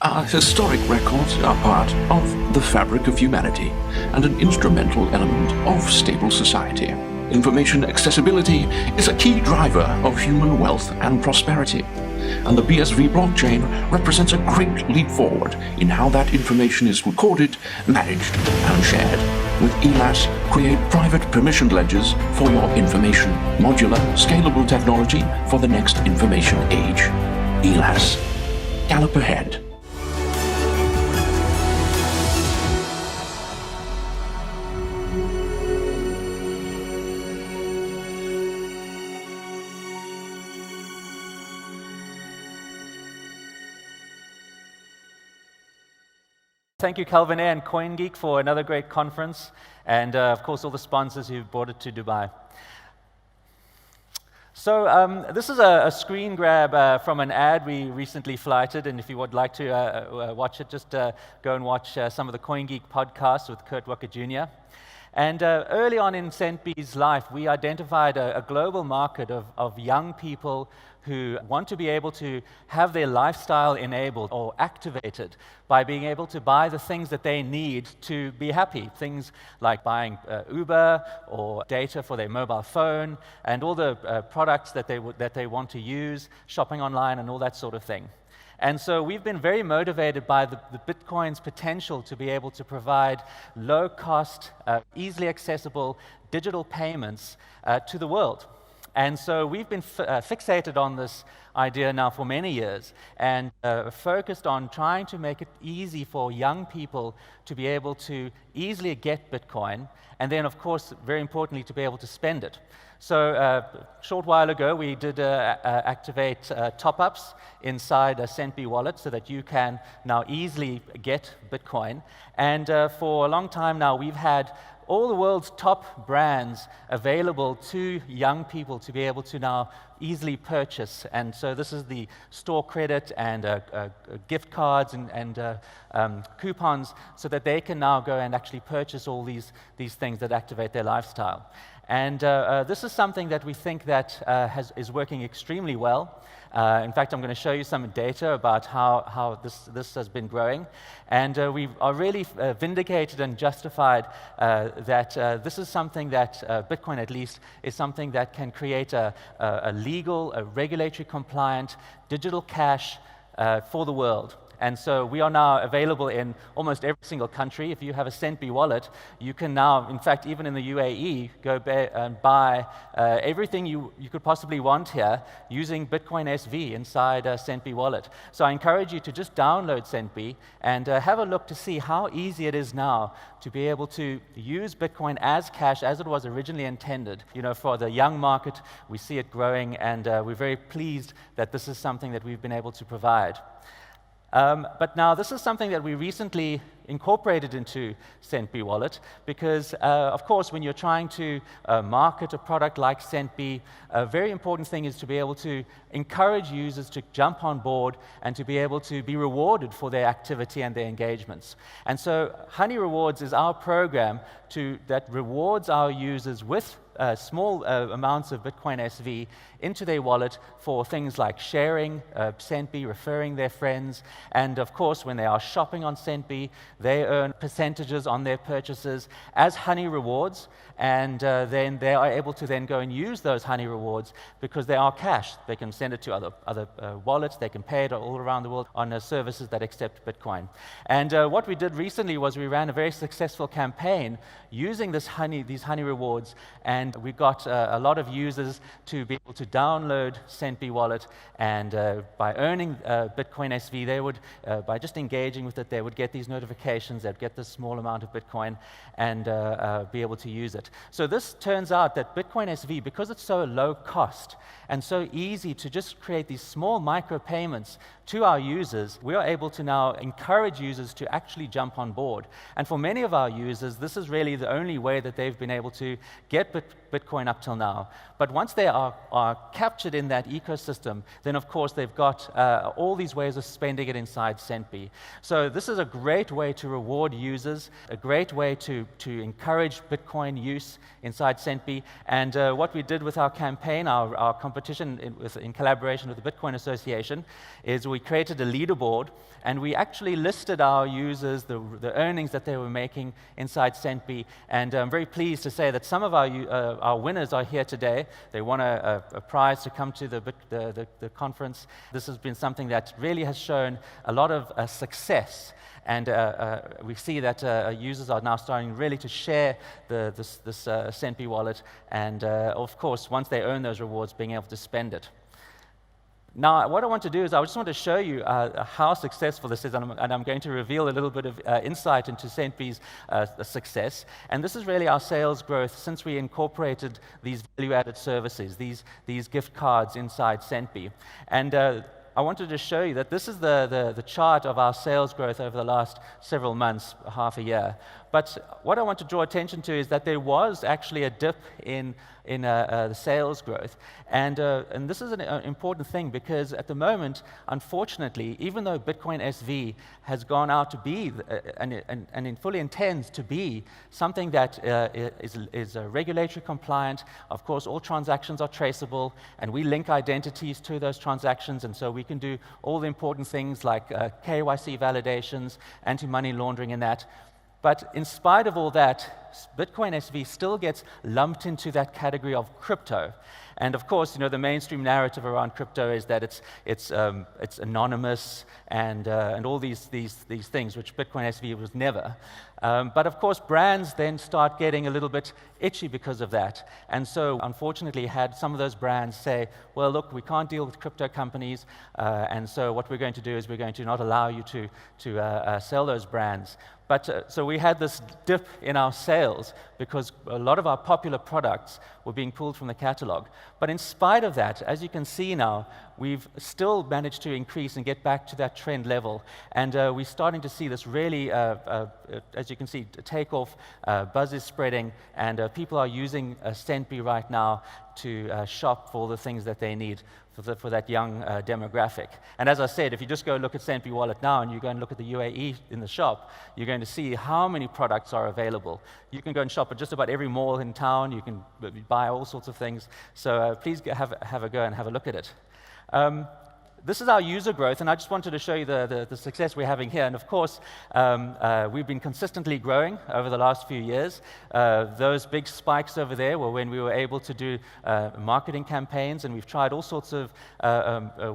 Our historic records are part of the fabric of humanity and an instrumental element of stable society. Information accessibility is a key driver of human wealth and prosperity, and the BSV blockchain represents a great leap forward in how that information is recorded, managed, and shared. With ELAS, create private permissioned ledgers for your information. Modular, scalable technology for the next information age. ELAS. Gallop ahead. Thank you, Calvin Air and CoinGeek, for another great conference, and of course all the sponsors who brought it to Dubai. So this is a screen grab from an ad we recently flighted, and if you would like to watch it, just go and watch some of the CoinGeek podcasts with Kurt Walker Jr. And early on in Centbee's life, we identified a global market of young people who want to be able to have their lifestyle enabled or activated by being able to buy the things that they need to be happy. Things like buying Uber or data for their mobile phone and all the products that they want to use, shopping online and all that sort of thing. And so we've been very motivated by the Bitcoin's potential to be able to provide low-cost, easily accessible digital payments to the world. And so we've been fixated on this idea now for many years and focused on trying to make it easy for young people to be able to easily get Bitcoin and then, of course, very importantly, to be able to spend it. So a short while ago, we did activate top-ups inside a Centbee Wallet so that you can now easily get Bitcoin. And for a long time now, we've had all the world's top brands available to young people to be able to now easily purchase. And so this is the store credit and gift cards and coupons so that they can now go and actually purchase all these things that activate their lifestyle. And this is something that we think that is working extremely well. In fact, I'm going to show you some data about how this has been growing. And we are really vindicated and justified that this is something that Bitcoin, at least, is something that can create a legal, a regulatory compliant digital cash for the world. And so we are now available in almost every single country. If you have a Centbee wallet, you can now, in fact, even in the UAE, go and buy everything you could possibly want here using Bitcoin SV inside a Centbee wallet. So I encourage you to just download Centbee and have a look to see how easy it is now to be able to use Bitcoin as cash as it was originally intended. You know, for the young market, we see it growing, and we're very pleased that this is something that we've been able to provide. But now this is something that we recently incorporated into Centbee Wallet because, of course, when you're trying to market a product like Centbee, a very important thing is to be able to encourage users to jump on board and to be able to be rewarded for their activity and their engagements. And so Honey Rewards is our program that rewards our users with small amounts of Bitcoin SV into their wallet for things like sharing Centbee, referring their friends, and of course, when they are shopping on Centbee, they earn percentages on their purchases as Honey Rewards, and then they are able to then go and use those Honey Rewards because they are cash. They can send it to other wallets, they can pay it all around the world on services that accept Bitcoin. And what we did recently was we ran a very successful campaign using these Honey Rewards, and we got a lot of users to be able to download Centbee Wallet, and by earning Bitcoin SV, they would, by just engaging with it, they would get these notifications, they'd get this small amount of Bitcoin and be able to use it. So this turns out that Bitcoin SV, because it's so low cost and so easy to just create these small micro payments to our users, we are able to now encourage users to actually jump on board. And for many of our users, this is really the only way that they've been able to get Bitcoin up till now. But once they are captured in that ecosystem, then of course they've got all these ways of spending it inside Centbee. So this is a great way to reward users, a great way to encourage Bitcoin use inside Centbee. And what we did with our campaign, our competition in collaboration with the Bitcoin Association, is we created a leaderboard, and we actually listed our users, the earnings that they were making inside Centbee. And I'm very pleased to say that some of our winners are here today. They won a prize to come to the conference. This has been something that really has shown a lot of success. And we see that users are now starting really to share this Centbee wallet, and of course, once they earn those rewards, being able to spend it. Now, what I want to do is I just want to show you how successful this is, and I'm going to reveal a little bit of insight into Centbee's success. And this is really our sales growth since we incorporated these value-added services, these gift cards inside Centbee. And I wanted to show you that this is the chart of our sales growth over the last several months, half a year. But what I want to draw attention to is that there was actually a dip in the sales growth. And this is an important thing, because at the moment, unfortunately, even though Bitcoin SV has gone out to be, and fully intends to be, something that is regulatory compliant, of course, all transactions are traceable, and we link identities to those transactions, and so we can do all the important things like KYC validations, anti-money laundering and that. But in spite of all that, Bitcoin SV still gets lumped into that category of crypto. And of course, the mainstream narrative around crypto is that it's anonymous and all these things, which Bitcoin SV was never. But of course, brands then start getting a little bit itchy because of that. And so, unfortunately, had some of those brands say, well, look, we can't deal with crypto companies, and so what we're going to do is we're going to not allow you to sell those brands. But so we had this dip in our sales because a lot of our popular products were being pulled from the catalog. But in spite of that, as you can see now, we've still managed to increase and get back to that trend level. And we're starting to see this really, as you can see, take off, buzz is spreading, and people are using Centbee right now to shop for the things that they need for that young demographic. And as I said, if you just go look at Centbee Wallet now and you go and look at the UAE in the shop, you're going to see how many products are available. You can go and shop at just about every mall in town. You can buy all sorts of things. So please have a go and have a look at it. This is our user growth, and I just wanted to show you the success we're having here. And of course, we've been consistently growing over the last few years. Those big spikes over there were when we were able to do marketing campaigns, and we've tried all sorts of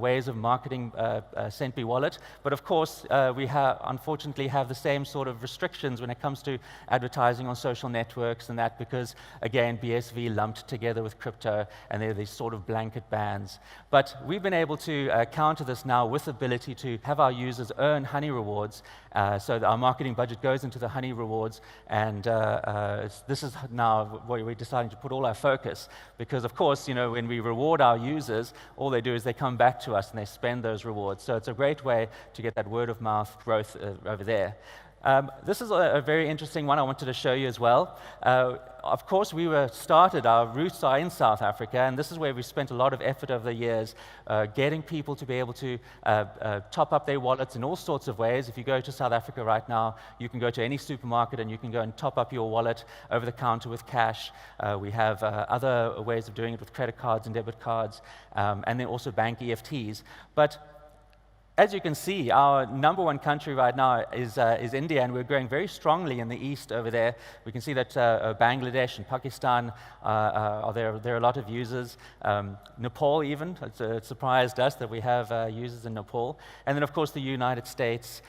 ways of marketing Centbee Wallet. But of course, we unfortunately have the same sort of restrictions when it comes to advertising on social networks and that, because, again, BSV lumped together with crypto, and they're these sort of blanket bans. But we've been able to counter this now with the ability to have our users earn honey rewards. So our marketing budget goes into the honey rewards, and this is now where we're deciding to put all our focus, because of course, when we reward our users, all they do is they come back to us and they spend those rewards. So it's a great way to get that word of mouth growth over there. This is a very interesting one I wanted to show you as well. Of course, our roots are in South Africa, and this is where we've spent a lot of effort over the years, getting people to be able to top up their wallets in all sorts of ways. If you go to South Africa right now, you can go to any supermarket and you can go and top up your wallet over the counter with cash. We have other ways of doing it with credit cards and debit cards, and then also bank EFTs. But as you can see, our number one country right now is India, and we're growing very strongly in the east over there. We can see that Bangladesh and Pakistan, there are a lot of users. Nepal even, it surprised us that we have users in Nepal. And then, of course, the United States,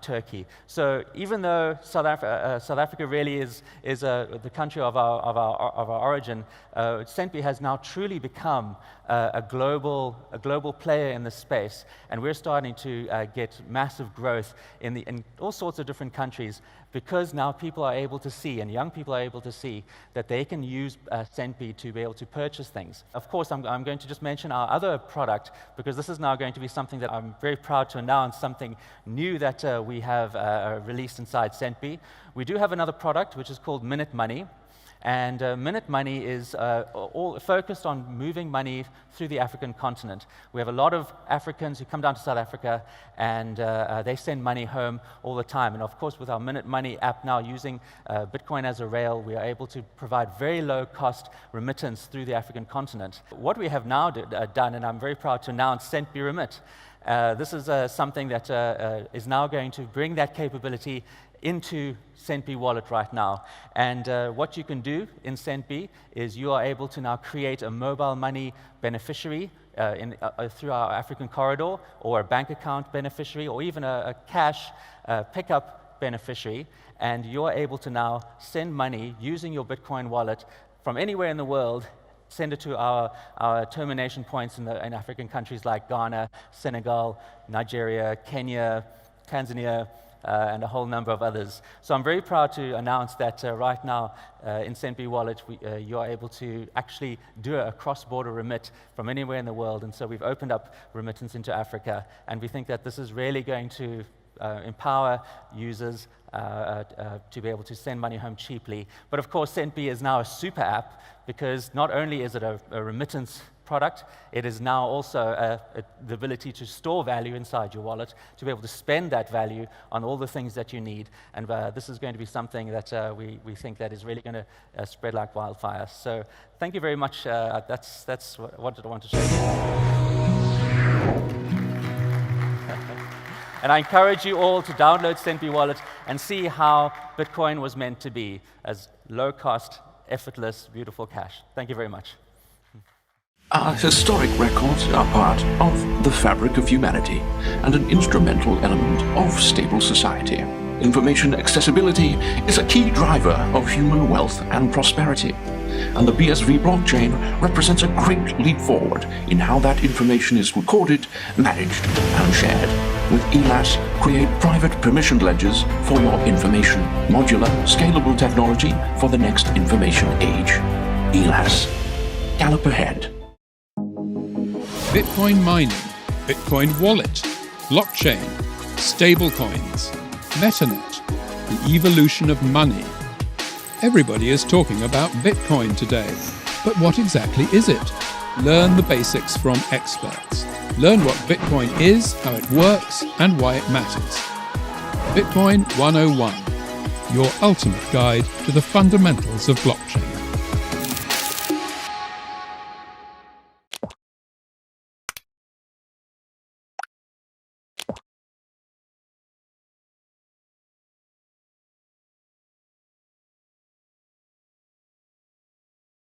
Turkey. So even though South Africa really is the country of our origin, Centbee has now truly become a global player in this space, and we're starting to get massive growth in all sorts of different countries, because now people are able to see, and young people are able to see, that they can use Centbee to be able to purchase things. Of course, I'm going to just mention our other product, because this is now going to be something that I'm very proud to announce, something new that we have released inside Centbee. We do have another product which is called Minute Money. And Minute Money is all focused on moving money through the African continent. We have a lot of Africans who come down to South Africa and they send money home all the time. And of course, with our Minute Money app now using Bitcoin as a rail, we are able to provide very low cost remittance through the African continent. What we have now done, and I'm very proud to announce, Centbee Remit. This is something that is now going to bring that capability into Centbee Wallet right now. And what you can do in Centbee is you are able to now create a mobile money beneficiary through our African corridor, or a bank account beneficiary, or even a cash pickup beneficiary. And you're able to now send money using your Bitcoin wallet from anywhere in the world. Send it to our termination points in African countries like Ghana, Senegal, Nigeria, Kenya, Tanzania, and a whole number of others. So I'm very proud to announce that right now in Centbee Wallet, you are able to actually do a cross-border remit from anywhere in the world. And so we've opened up remittance into Africa. And we think that this is really going to empower users to be able to send money home cheaply. But of course, Centbee is now a super app, because not only is it a remittance product, it is now also the ability to store value inside your wallet, to be able to spend that value on all the things that you need. And this is going to be something that we think that is really going to spread like wildfire. So thank you very much. That's what I want to show you. And I encourage you all to download Centbee Wallet and see how Bitcoin was meant to be, as low-cost, effortless, beautiful cash. Thank you very much. Our historic records are part of the fabric of humanity and an instrumental element of stable society. Information accessibility is a key driver of human wealth and prosperity, and the BSV blockchain represents a great leap forward in how that information is recorded, managed, and shared. With ELAS, create private permissioned ledgers for your information. Modular, scalable technology for the next information age. ELAS. Gallop ahead. Bitcoin mining, Bitcoin wallet, blockchain, stablecoins, MetaNet, the evolution of money. Everybody is talking about Bitcoin today, but what exactly is it? Learn the basics from experts. Learn what Bitcoin is, how it works, and why it matters. Bitcoin 101, your ultimate guide to the fundamentals of blockchain.